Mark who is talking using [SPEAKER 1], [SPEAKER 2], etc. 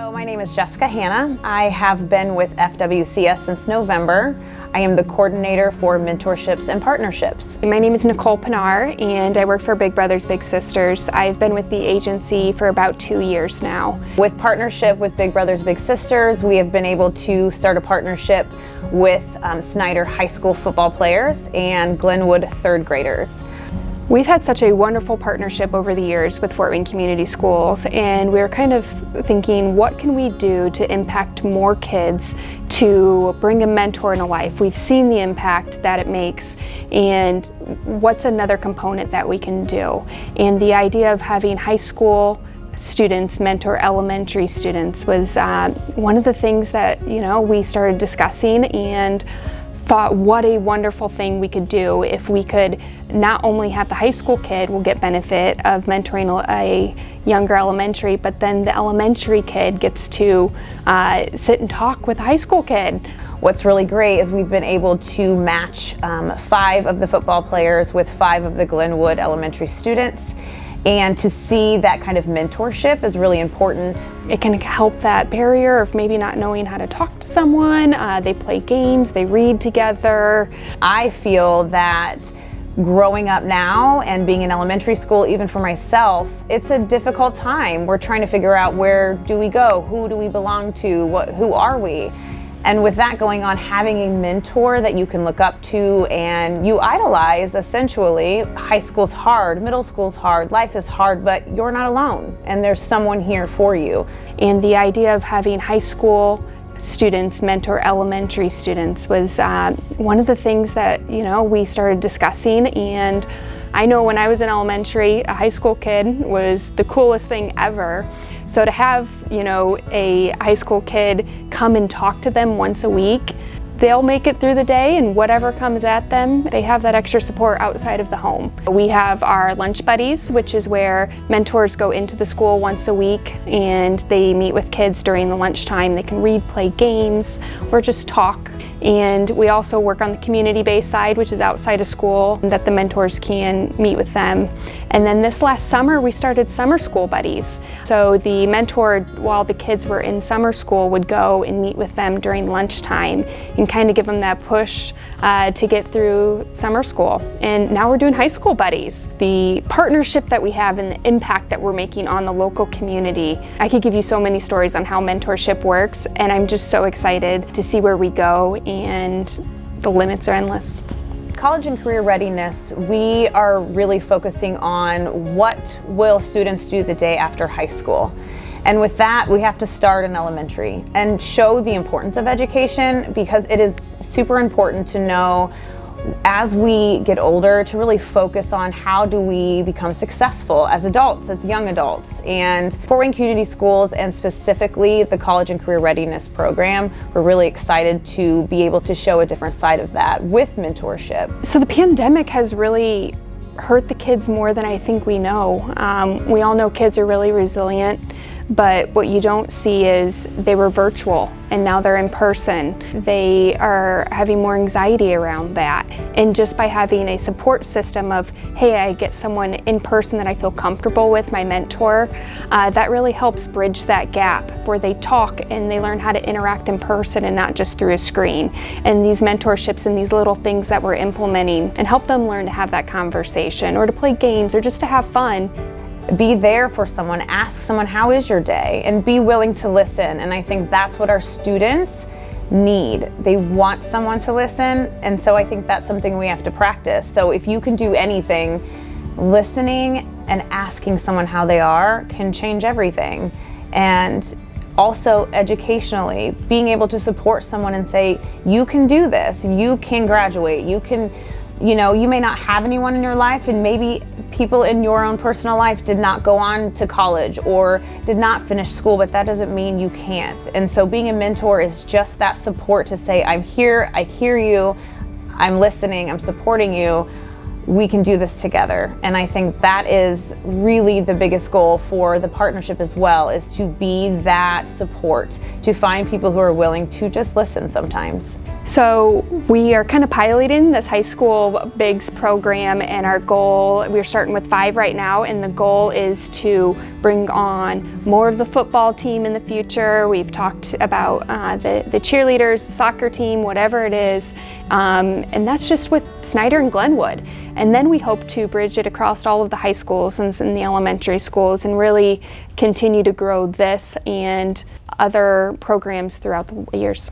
[SPEAKER 1] So my name is Jessica Hanna. I have been with FWCS since November. I am the coordinator for mentorships and partnerships.
[SPEAKER 2] My name is Nicole Pinar and I work for Big Brothers Big Sisters. I've been with the agency for about 2 years now.
[SPEAKER 1] With partnership with Big Brothers Big Sisters, we have been able to start a partnership with Snider High School football players and Glenwood third graders.
[SPEAKER 2] We've had such a wonderful partnership over the years with Fort Wayne Community Schools, and we're kind of thinking, what can we do to impact more kids to bring a mentor into life? We've seen the impact that it makes, and what's another component that we can do? And the idea of having high school students mentor elementary students was one of the things that we started discussing and thought what a wonderful thing we could do if we could not only have the high school kid will get benefit of mentoring a younger elementary, but then the elementary kid gets to sit and talk with the high school kid.
[SPEAKER 1] What's really great is we've been able to match 5 of the football players with 5 of the Glenwood elementary students. And to see that kind of mentorship is really important.
[SPEAKER 2] It can help that barrier of maybe not knowing how to talk to someone. They play games, they read together.
[SPEAKER 1] I feel that growing up now and being in elementary school, even for myself, it's a difficult time. We're trying to figure out, where do we go? Who do we belong to? Who are we? And with that going on, having a mentor that you can look up to and you idolize, essentially. High school's hard, middle school's hard, life is hard, but you're not alone and there's someone here for you.
[SPEAKER 2] And the idea of having high school students mentor elementary students was one of the things that we started discussing. And I know when I was in elementary, a high school kid was the coolest thing ever. So to have, a high school kid come and talk to them once a week, they'll make it through the day, and whatever comes at them, they have that extra support outside of the home. We have our lunch buddies, which is where mentors go into the school once a week and they meet with kids during the lunchtime. They can read, play games, or just talk. And we also work on the community-based side, which is outside of school, that the mentors can meet with them. And then this last summer, we started summer school buddies. So the mentor, while the kids were in summer school, would go and meet with them during lunchtime and kind of give them that push to get through summer school. And now we're doing high school buddies. The partnership that we have and the impact that we're making on the local community. I could give you so many stories on how mentorship works, and I'm just so excited to see where we go, and the limits are endless.
[SPEAKER 1] College and career readiness, we are really focusing on what will students do the day after high school. And with that, we have to start in elementary and show the importance of education, because it is super important to know as we get older to really focus on how do we become successful as adults, as young adults. And Fort Wayne Community Schools, and specifically the College and Career Readiness Program, we're really excited to be able to show a different side of that with mentorship.
[SPEAKER 2] So the pandemic has really hurt the kids more than I think we know. We all know kids are really resilient, but what you don't see is they were virtual and now they're in person. They are having more anxiety around that. And just by having a support system of, hey, I get someone in person that I feel comfortable with, my mentor, that really helps bridge that gap where they talk and they learn how to interact in person and not just through a screen. And these mentorships and these little things that we're implementing and help them learn to have that conversation or to play games or just to have fun.
[SPEAKER 1] Be there for someone, ask someone, how is your day? And be willing to listen. And I think that's what our students need. They want someone to listen. And so I think that's something we have to practice. So if you can do anything, listening and asking someone how they are can change everything. And also educationally, being able to support someone and say, you can do this, you can graduate, you can, you may not have anyone in your life, and maybe people in your own personal life did not go on to college or did not finish school, but that doesn't mean you can't. And so being a mentor is just that support to say, I'm here, I hear you, I'm listening, I'm supporting you, we can do this together. And I think that is really the biggest goal for the partnership as well, is to be that support, to find people who are willing to just listen sometimes.
[SPEAKER 2] So we are kind of piloting this high school BIGS program, and our goal, we're starting with 5 right now, and the goal is to bring on more of the football team in the future. We've talked about the cheerleaders, the soccer team, whatever it is, and that's just with Snider and Glenwood. And then we hope to bridge it across all of the high schools and the elementary schools and really continue to grow this and other programs throughout the years.